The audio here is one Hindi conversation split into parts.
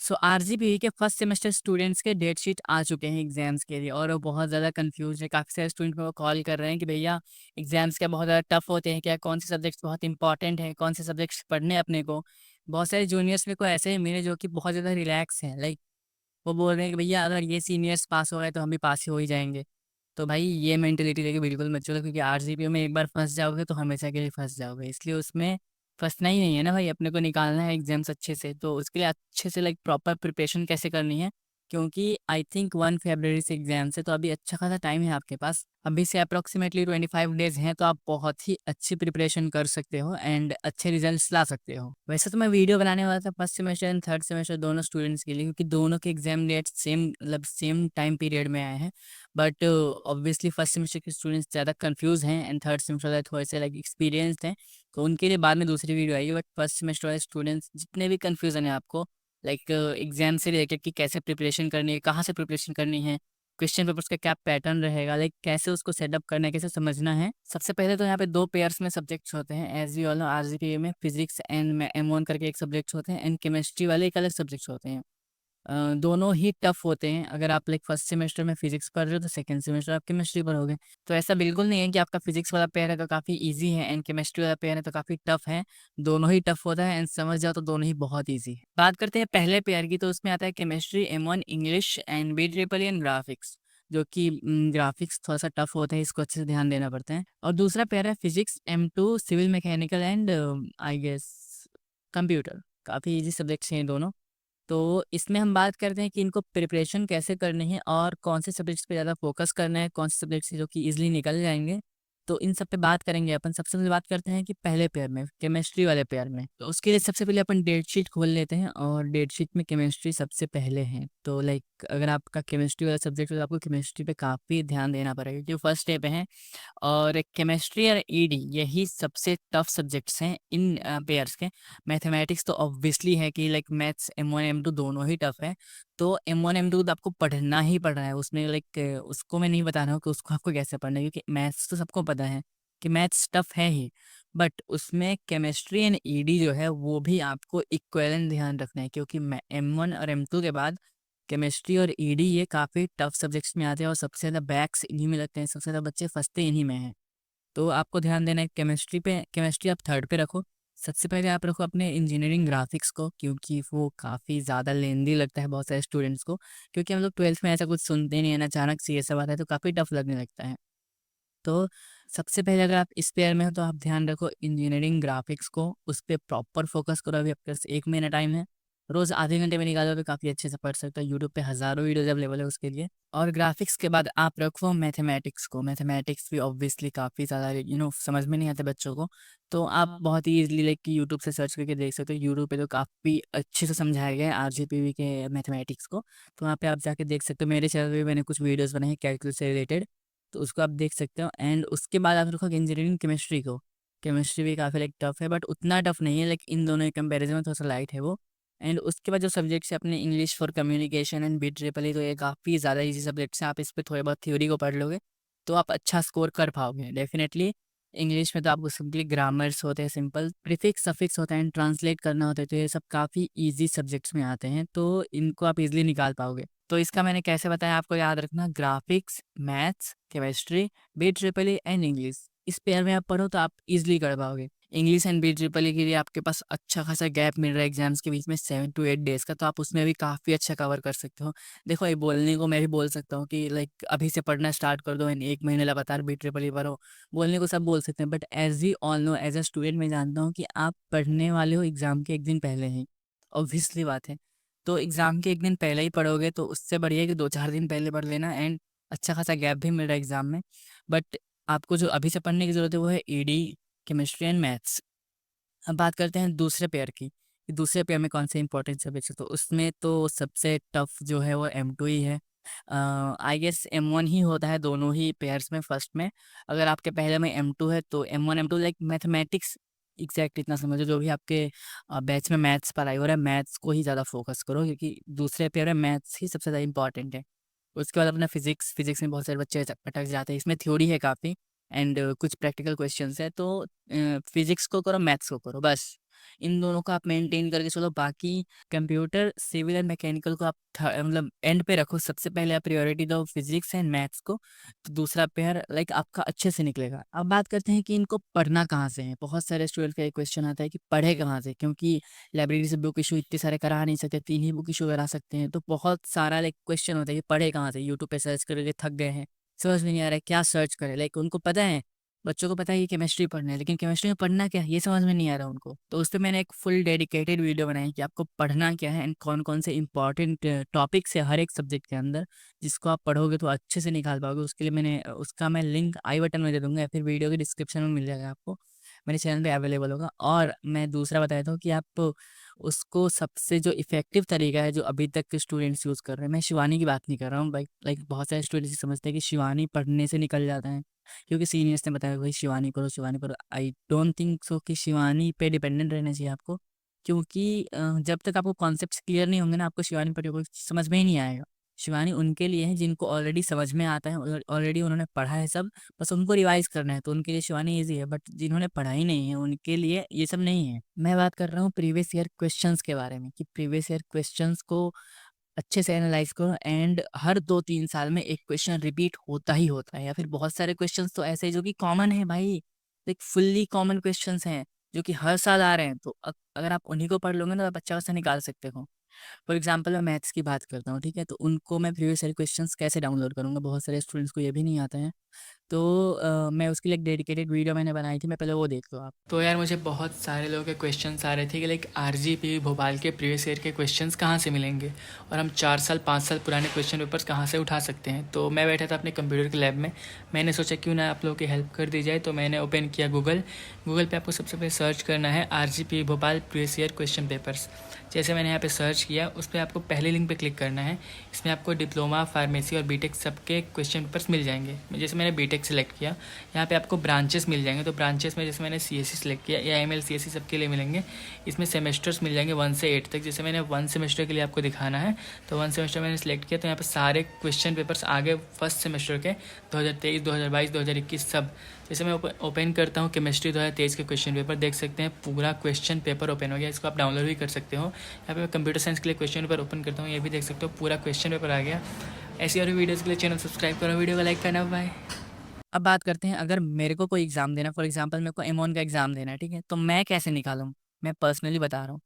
सो आरजीपीवी के फर्स्ट सेमेस्टर स्टूडेंट्स के डेट शीट आ चुके हैं एग्जाम्स के लिए और वो बहुत ज़्यादा कंफ्यूज है। काफ़ी सारे स्टूडेंट को कॉल कर रहे हैं कि भैया एग्जाम्स क्या बहुत ज़्यादा टफ होते हैं क्या, कौन से सब्जेक्ट्स बहुत इंपॉर्टेंट हैं, कौन से सब्जेक्ट्स पढ़ने हैं अपने को। बहुत सारे जूनियर्स मेरे को ऐसे ही मिले जो कि बहुत ज़्यादा रिलैक्स हैं। लाइक वो बोल रहे हैं कि भैया अगर ये सीनियर्स पास हो गए तो हम भी पास ही हो ही जाएंगे। तो भाई ये मेंटेलिटी लेके बिल्कुल मत चलो, क्योंकि आरजीपीओ में एक बार फंस जाओगे तो हमेशा के लिए फंस जाओगे। इसलिए उसमें फंसना ही नहीं है ना भाई, अपने को निकालना है एग्जाम्स अच्छे से। तो उसके लिए अच्छे से लाइक प्रॉपर प्रिपरेशन कैसे करनी है, क्योंकि आई थिंक 1 फरवरी से एग्जाम है, तो अभी अच्छा खासा टाइम है आपके पास। अभी से अप्रोक्सीमेटली 25 डेज हैं, तो आप बहुत ही अच्छी प्रिपरेशन कर सकते हो एंड अच्छे रिजल्ट्स ला सकते हो। वैसे तो मैं वीडियो बनाने वाला था first semester and third semester दोनों स्टूडेंट्स के लिए, क्योंकि दोनों के एग्जाम डेट सेम मतलब सेम टाइम पीरियड में आए हैं। बट ऑब्वियसली फर्स्ट सेमेस्टर के स्टूडेंट्स ज़्यादा कंफ्यूज हैं एंड थर्ड सेमेस्टर वाले थोड़े से लाइक एक्सपीरियंसड हैं, तो उनके लिए बाद में दूसरी वीडियो आएगी। बट फर्स्ट सेमेस्टर वाले स्टूडेंट्स जितने भी कन्फ्यूजन है आपको लाइक एग्जाम से रिलेटेड कि कैसे प्रिपरेशन करनी है, कहाँ से प्रिपरेशन करनी है, क्वेश्चन पेपर्स का क्या पैटर्न रहेगा, लाइक कैसे उसको सेटअप करना है, कैसे समझना है। सबसे पहले तो यहाँ पे 2 पेयर्स में सब्जेक्ट्स होते हैं एज वी ऑल नो। आरजीपीए में फिजिक्स एंड M1 करके एक सब्जेक्ट्स होते हैं एंड केमिस्ट्री वाले एक अलग सब्जेक्ट्स होते हैं। दोनों ही टफ होते हैं। अगर आप लाइक फर्स्ट सेमेस्टर में फिजिक्स पढ़ रहे हो तो सेकंड सेमेस्टर आप केमिस्ट्री पढ़ोगे। तो ऐसा बिल्कुल नहीं है कि आपका फिजिक्स वाला पेयर है तो काफ़ी इजी है एंड केमिस्ट्री वाला पेयर है तो काफ़ी टफ है। दोनों ही टफ होता है एंड समझ जाओ तो दोनों ही बहुत ईजी है। बात करते हैं पहले पेयर की, तो उसमें आता है chemistry M1 English and BEE and graphics, जो कि ग्राफिक्स थोड़ा सा टफ होता है, इसको अच्छे से ध्यान देना पड़ता है। और दूसरा पेयर है physics M2 civil mechanical and I guess computer. काफ़ी इजी सब्जेक्ट्स हैं ये दोनों। तो इसमें हम बात करते हैं कि इनको प्रिपरेशन कैसे करनी है और कौन से सब्जेक्ट्स पे ज़्यादा फोकस करना है, कौन से सब्जेक्ट्स जो कि इजीली निकल जाएंगे। तो इन सब पे बात करेंगे अपन। सबसे पहले बात करते हैं कि पहले पेयर में केमिस्ट्री वाले पेयर में, तो उसके लिए सबसे पहले अपन डेट शीट खोल लेते हैं और डेट शीट में केमिस्ट्री सबसे पहले है। तो लाइक अगर आपका केमिस्ट्री वाला सब्जेक्ट है तो आपको केमिस्ट्री पे काफ़ी ध्यान देना पड़ेगा, क्योंकि फर्स्ट डे पे है। और केमिस्ट्री और ईडी यही सबसे टफ सब्जेक्ट्स हैं इन पेयर्स के। मैथमेटिक्स तो ऑब्वियसली है कि लाइक मैथ्स M1 M2 दोनों ही टफ है। तो M1 M2 तो आपको पढ़ना ही पड़ रहा है उसमें। लाइक उसको मैं नहीं बता रहा हूँ कि उसको आपको कैसे पढ़ना है, क्योंकि मैथ्स तो सबको पता है कि मैथ्स टफ है ही। बट उसमें केमिस्ट्री एंड ईडी जो है वो भी आपको इक्वलेंट ध्यान रखना है, क्योंकि M1 और M2 के बाद केमिस्ट्री और ईडी ये काफ़ी टफ सब्जेक्ट्स में आते हैं और सबसे ज़्यादा बैक्स इन्हीं में लगते हैं, सबसे ज़्यादा बच्चे फंसते इन्हीं में हैं। तो आपको ध्यान देना है केमिस्ट्री पे। केमिस्ट्री आप थर्ड पे रखो। सबसे पहले आप रखो अपने इंजीनियरिंग ग्राफिक्स को, क्योंकि वो काफ़ी ज़्यादा लेंदी लगता है बहुत सारे स्टूडेंट्स को, क्योंकि हम लोग ट्वेल्थ में ऐसा कुछ सुनते नहीं है ना, अचानक से ये सब आता है तो काफ़ी टफ लगने लगता है। तो सबसे पहले अगर आप इस पेयर में हो तो आप ध्यान रखो इंजीनियरिंग ग्राफिक्स को, उस पर प्रॉपर फोकस करो। अभी आपके पास 1 महीना टाइम है, रोज़ आधे घंटे में निकालो तो काफ़ी अच्छे से पढ़ सकते हो। यूट्यूब पे हज़ारों वीडियोज अवेलेबल है उसके लिए। और ग्राफिक्स के बाद आप रखो मैथमेटिक्स को। मैथमेटिक्स भी ऑब्वियसली काफ़ी ज़्यादा समझ में नहीं आते बच्चों को, तो आप बहुत ही ईजिली लाइक कि यूट्यूब से सर्च करके देख सकते हो। यूट्यूब पे तो काफ़ी अच्छे से समझाया गया है आरजीपीवी के मैथमेटिक्स को, तो वहाँ पे आप जाके देख सकते हो। मेरे चैनल पे मैंने कुछ वीडियोज़ बनाए हैं कैलकुलस से रिलेटेड, तो उसको आप देख सकते हो। एंड उसके बाद आप रखोगे इंजीनियरिंग केमिस्ट्री को। केमिस्ट्री भी काफ़ी लाइक टफ है, बट उतना टफ नहीं है, लाइक इन दोनों के कंपैरिजन में थोड़ा सा लाइट है वो। एंड उसके बाद जो सब्जेक्ट्स है अपने English for communication and BEE, तो ये काफ़ी ज़्यादा इजी सब्जेक्ट्स हैं। आप इस पर थोड़े बहुत थ्योरी को पढ़ लोगे तो आप अच्छा स्कोर कर पाओगे डेफिनेटली। इंग्लिश में तो आपको सिंपली ग्रामर्स होते हैं, सिंपल प्रीफिक्स सफिक्स होता है एंड ट्रांसलेट करना होता है, तो ये सब काफ़ी ईजी सब्जेक्ट्स में आते हैं, तो इनको आप इजीली निकाल पाओगे। तो इसका मैंने कैसे बताया आपको याद रखना, graphics, maths, chemistry, BEE and English, इस पेयर में आप पढ़ो तो आप इजीली कर पाओगे। इंग्लिश एंड BEE के लिए आपके पास अच्छा खासा गैप मिल रहा है एग्जाम्स के बीच में 7 to 8 डेज का, तो आप उसमें भी काफ़ी अच्छा कवर कर सकते हो। देखो ये बोलने को मैं भी बोल सकता हूँ कि लाइक अभी से पढ़ना स्टार्ट कर दो एंड 1 महीने लगातार BEE पढ़ो, बोलने को सब बोल सकते हैं। But as we all know, as a student मैं जानता हूँ कि आप पढ़ने वाले हो एग्ज़ाम के एक दिन पहले ही, ऑब्वियसली बात है। तो एग्ज़ाम के एक दिन पहले ही पढ़ोगे तो उससे बढ़िया है कि 2-4 दिन पहले पढ़ लेना एंड अच्छा खासा गैप भी मिल रहा है एग्ज़ाम में। बट आपको जो अभी से पढ़ने की ज़रूरत है वो है ईडी, केमिस्ट्री एंड मैथ्स। अब बात करते हैं दूसरे पेयर की, कि दूसरे पेयर में कौन से इंपॉर्टेंट सब्जेक्ट्स है। तो उसमें तो सबसे टफ जो है वो M2 ही है। आई गेस M1 ही होता है दोनों ही पेयर्स में फर्स्ट में। अगर आपके पहले में M2 है तो M1 M2 like mathematics exact इतना समझो, जो भी आपके बैच में मैथ्स पढ़ाई हो रहा है मैथ्स को ही ज़्यादा फोकस करो, क्योंकि दूसरे पेयर में मैथ्स ही सबसे ज़्यादा इंपॉर्टेंट है। उसके बाद अपना फिजिक्स, फिजिक्स में बहुत सारे बच्चे अटक जाते हैं, इसमें थ्योरी है काफ़ी एंड कुछ प्रैक्टिकल क्वेश्चंस है। तो फिजिक्स को करो, मैथ्स को करो, बस इन दोनों को आप मेंटेन करके चलो, बाकी कंप्यूटर, सिविल एंड मैकेनिकल को आप मतलब एंड पे रखो। सबसे पहले आप प्रायोरिटी दो फिजिक्स एंड मैथ्स को, तो दूसरा पेयर लाइक आपका अच्छे से निकलेगा। अब बात करते हैं कि इनको पढ़ना कहाँ से है। बहुत सारे स्टूडेंट का एक क्वेश्चन आता है कि पढ़े कहाँ से, क्योंकि लाइब्रेरी से बुक इशू इतने सारे करा नहीं सकते, 3 ही बुक इशू करा सकते हैं। तो बहुत सारा लाइक क्वेश्चन होता है कि पढ़े कहाँ से, यूट्यूब पे सर्च करके थक गए हैं, समझ में नहीं आ रहा है क्या सर्च करें। लाइक उनको पता है, बच्चों को पता है कि केमिस्ट्री पढ़ना है, लेकिन केमिस्ट्री में पढ़ना क्या है ये समझ में नहीं आ रहा उनको। तो उस पर मैंने एक फुल डेडिकेटेड वीडियो बनाई कि आपको पढ़ना क्या है एंड कौन कौन से इंपॉर्टेंट टॉपिक्स है हर एक सब्जेक्ट के अंदर, जिसको आप पढ़ोगे तो अच्छे से निकाल पाओगे। उसके लिए मैंने उसका मैं लिंक आई बटन में दे दूंगा या फिर वीडियो के डिस्क्रिप्शन में मिल जाएगा आपको, मेरे चैनल पे अवेलेबल होगा। और मैं दूसरा बता देता हूँ कि आप उसको सबसे जो इफेक्टिव तरीका है जो अभी तक के स्टूडेंट्स यूज़ कर रहे हैं, मैं शिवानी की बात नहीं कर रहा हूँ। लाइक बहुत सारे स्टूडेंट्स समझते हैं कि शिवानी पढ़ने से निकल जाता है, क्योंकि सीनियर्स ने बताया भाई शिवानी करो, शिवानी करो। आई डोंट थिंक सो कि शिवानी पे डिपेंडेंट रहना चाहिए आपको, क्योंकि जब तक आपको कॉन्सेप्ट्स क्लियर नहीं होंगे ना, आपको शिवानी पर कोई समझ में ही नहीं आएगा। शिवानी उनके लिए है जिनको ऑलरेडी समझ में आता है, ऑलरेडी उन्होंने पढ़ा है सब, बस उनको रिवाइज करना है, तो उनके लिए शिवानी ईजी है। बट जिन्होंने पढ़ा ही नहीं है उनके लिए ये सब नहीं है। मैं बात कर रहा हूँ प्रीवियस ईयर क्वेश्चंस के बारे में, कि प्रीवियस ईयर क्वेश्चंस को अच्छे से एनालाइज करो। एंड हर 2-3 साल में एक क्वेश्चन रिपीट होता ही होता है, या फिर बहुत सारे क्वेश्चंस तो ऐसे हैं जो कि कॉमन है भाई, एक फुल्ली कॉमन क्वेश्चंस हैं जो कि हर साल आ रहे हैं। तो अगर आप उन्हीं को पढ़ लोगे ना तो आप अच्छा खासा निकाल सकते हो। फॉर एग्जाम्पल मैं मैथ्स की बात करता हूँ, ठीक है, तो उनको मैं प्रीवियस ईयर क्वेश्चंस कैसे डाउनलोड करूँगा, बहुत सारे स्टूडेंट्स को ये भी नहीं आता है। तो मैं उसके लिए एक डेडिकेटेड वीडियो मैंने बनाई थी, मैं पहले वो देख लो आप। तो यार मुझे बहुत सारे लोगों के क्वेश्चंस आ रहे थे कि लाइक आरजीपी भोपाल के प्रीवियस ईयर के क्वेश्चंस कहाँ से मिलेंगे, और हम 4 साल 5 साल पुराने क्वेश्चन पेपर्स कहाँ से उठा सकते हैं। तो मैं बैठा था अपने कंप्यूटर के लैब में, मैंने सोचा क्यों ना आप लोगों की हेल्प कर दी जाए। तो मैंने ओपन किया गूगल पे आपको सबसे पहले सर्च करना है RGP Bhopal previous year question papers. जैसे मैंने यहाँ पे सर्च किया, उस पर आपको पहले लिंक पे क्लिक करना है। इसमें आपको डिप्लोमा, फार्मेसी और बीटेक सबके क्वेश्चन पेपर्स मिल जाएंगे। जैसे मैंने बीटेक सेलेक्ट किया, यहाँ पे आपको ब्रांचेस मिल जाएंगे। तो ब्रांचेस में जैसे मैंने सीएससी सेलेक्ट किया, एआईएमएल सीएससी सबके लिए मिलेंगे। इसमें सेमेस्टर्स मिल जाएंगे 1 से 8 तक। जैसे मैंने 1 सेमेस्टर के लिए आपको दिखाना है, तो 1 सेमेस्टर मैंने सेलेक्ट किया, तो यहाँ पे सारे क्वेश्चन पेपर्स आ गए फर्स्ट सेमेस्टर के 2023, 2022, 2021 सब। जैसे मैं ओपन करता हूँ केमिस्ट्री 2023 के क्वेश्चन पेपर, देख सकते हैं पूरा क्वेश्चन पेपर ओपन हो गया। इसको आप डाउनलोड भी कर सकते हो। यहाँ पे मैं कंप्यूटर साइंस के लिए क्वेश्चन पेपर ओपन करता हूँ, ये भी देख सकते हो पूरा क्वेश्चन पेपर आ गया। ऐसी और वीडियोज़ के लिए चैनल सब्सक्राइब करो, वीडियो को लाइक करना, बाय। अब बात करते हैं, अगर मेरे को कोई एग्ज़ाम देना, फॉर एग्जांपल मेरे को एमॉन का एग्ज़ाम देना है, ठीक है, तो मैं कैसे निकालूँ, मैं पर्सनली बता रहा हूँ।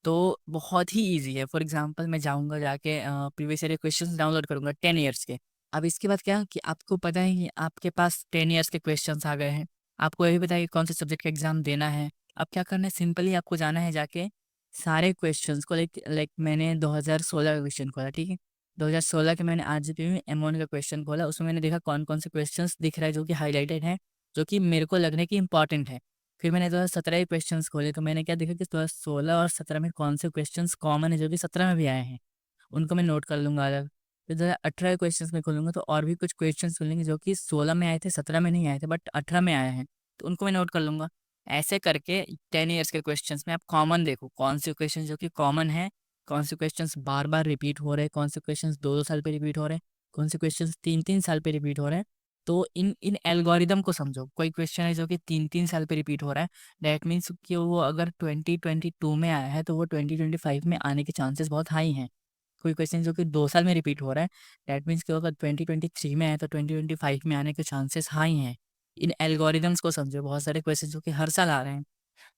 तो बहुत ही ईजी है। फॉर एग्जांपल मैं जाऊँगा जाके प्रीवियस ईयर के क्वेश्चंस डाउनलोड करूँगा 10 ईयर्स के। अब इसके बाद क्या कि आपको पता है कि आपके पास 10 ईयर्स के क्वेश्चंस आ गए हैं, आपको ये भी पता है कि कौन से सब्जेक्ट का एग्ज़ाम देना है। अब क्या करना है, सिंपली आपको जाना है जाके सारे क्वेश्चंस को, लाइक लाइक मैंने 2016 का क्वेश्चन खोला, ठीक है, 2016 के मैंने आरजीपी में एमॉन का क्वेश्चन खोला, उसमें मैंने देखा कौन कौन से क्वेश्चंस दिख रहा है जो कि हाईलाइटेड है, जो कि मेरे को लगने की इंपॉर्टेंट है। फिर मैंने 2017 के क्वेश्चंस खोले, तो मैंने क्या देखा कि 2016 और 17 में कौन से क्वेश्चंस कॉमन है जो कि 17 में भी आए हैं, उनको मैं नोट कर लूँगा अलग। फिर 2018 के क्वेश्चंस में खोलूँगा तो और भी कुछ क्वेश्चंस मिलेंगे जो कि 16 में आए थे, 17 में नहीं आए थे, बट 18 में आए हैं, तो उनको मैं नोट कर लूँगा। ऐसे करके 10 ईयर्स के क्वेश्चंस में आप कॉमन देखो कौन से क्वेश्चन जो कि कॉमन है, कौन से क्वेश्चंस बार बार रिपीट हो रहे हैं, कौन से क्वेश्चंस 2-2 साल पे रिपीट हो रहे हैं, कौन से क्वेश्चंस 3-3 साल पे रिपीट हो रहे हैं। तो इन इन एल्गोरिदम को समझो। कोई क्वेश्चन है जो कि 3-3 साल पे रिपीट हो रहा है, दैट मीन्स कि वो अगर 2022 में आया है तो वो 2025 में आने के चांसेस बहुत हाई हैं। कोई क्वेश्चन जो कि 2 साल में रिपीट हो रहा है, दैट मीन्स कि वो अगर 2023 में आया तो 2025 में आने के चांसेस हाई हैं। इन एल्गोरिदम्स को समझो। बहुत सारे क्वेश्चन जो कि हर साल आ रहे हैं,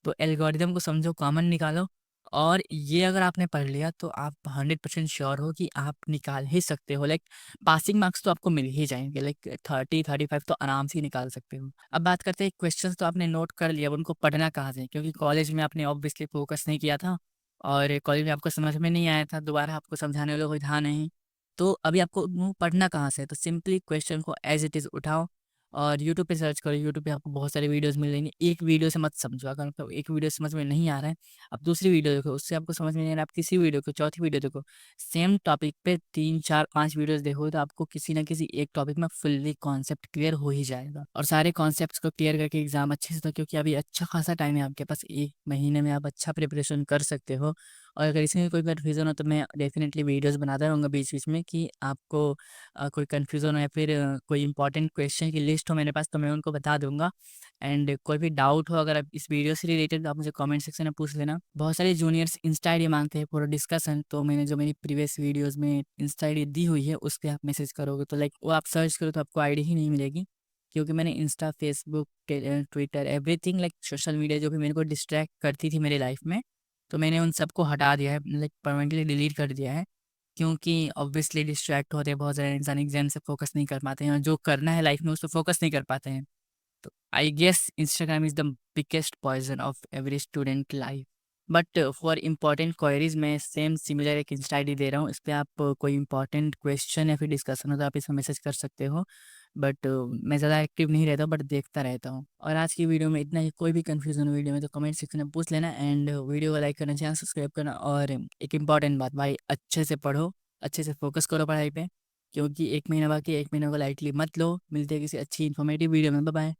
तो एल्गोरिदम को समझो, कॉमन निकालो। और ये अगर आपने पढ़ लिया तो आप 100% श्योर हो कि आप निकाल ही सकते हो। लाइक पासिंग मार्क्स तो आपको मिल ही जाएंगे, लाइक 30-35 तो आराम से ही निकाल सकते हो। अब बात करते हैं क्वेश्चंस तो आपने नोट कर लिया, अब उनको पढ़ना कहाँ से, क्योंकि कॉलेज में आपने ऑब्वियसली फोकस नहीं किया था और कॉलेज में आपको समझ में नहीं आया था, दोबारा आपको समझाने वाला कोई था नहीं। तो अभी आपको वो पढ़ना कहाँ से है, तो सिंपली क्वेश्चन को एज इट इज़ उठाओ और यूट्यूब पे सर्च करो। यूट्यूब पे आपको बहुत सारे वीडियोस मिल जाएंगे। एक वीडियो से मत समझो, अगर मतलब एक वीडियो समझ में नहीं आ रहा है, आप दूसरी वीडियो देखो, उससे आपको समझ में नहीं आ रहा है, आप तीसरी वीडियो को, चौथी वीडियो देखो। सेम टॉपिक पे 3-4-5 वीडियोस देखो तो आपको किसी ना किसी एक टॉपिक में फुल्ली कॉन्सेप्ट क्लियर हो ही जाएगा। और सारे कॉन्सेप्ट्स को क्लियर करके एग्जाम अच्छे से दो, क्योंकि अभी अच्छा खासा टाइम है आपके पास, 1 महीने में आप अच्छा प्रिपरेशन कर सकते हो और अगर इसमें भी कोई कन्फ्यूज़न हो तो मैं डेफ़िनेटली वीडियोज़ बनाता रहूँगा बीच-बीच में कि आपको कोई कन्फ्यूज़न हो या फिर कोई इंपॉर्टेंट क्वेश्चन की लिस्ट हो मेरे पास तो मैं उनको बता दूँगा। एंड कोई भी डाउट हो अगर आप इस वीडियो से रिलेटेड आप मुझे कमेंट सेक्शन में पूछ लेना। बहुत सारे जूनियर्स इंस्टा आईडी माँगते हैं फॉर डिस्कशन, तो मैंने जो मेरी प्रीवियस वीडियोज़ में इंस्टा आईडी दी हुई है उस पे आप मैसेज करोगे तो लाइक वो आप सर्च करो तो आपको आईडी ही नहीं मिलेगी। क्योंकि मैंने Insta, Facebook, Twitter everything like social media जो भी मेरे को डिस्ट्रैक्ट करती थी मेरी लाइफ में, तो मैंने उन सबको हटा दिया है, लाइक परमानेंटली डिलीट कर दिया है। क्योंकि ऑब्वियसली डिस्ट्रैक्ट होते हैं बहुत ज़्यादा, इंसान एग्ज़ाम से फ़ोकस नहीं कर पाते हैं और जो करना है लाइफ में उस पे फ़ोकस नहीं कर पाते हैं। तो I guess Instagram is the biggest poison of every student life. But for important queries मैं सेम सिमिलर एक इंस्टा आईडी दे रहा हूँ। इस पे आप कोई इम्पोर्टेंट क्वेश्चन या फिर डिस्कशन हो तो आप इसमें मैसेज कर सकते हो। बट मैं ज़्यादा एक्टिव नहीं रहता हूँ बट देखता रहता हूँ। और आज की वीडियो में इतना ही, कोई भी कन्फ्यूज़न हो वीडियो में तो कमेंट सेक्शन में पूछ लेना एंड वीडियो को लाइक करना, चैनल सब्सक्राइब करना। और एक इम्पॉर्टेंट बात भाई, अच्छे से पढ़ो, अच्छे से फ़ोकस करो पढ़ाई पे, क्योंकि 1 महीना बाकी है, 1 महीने को लाइटली मत लो। मिलते हैं किसी अच्छी इन्फॉर्मेटिव वीडियो में। Bye bye.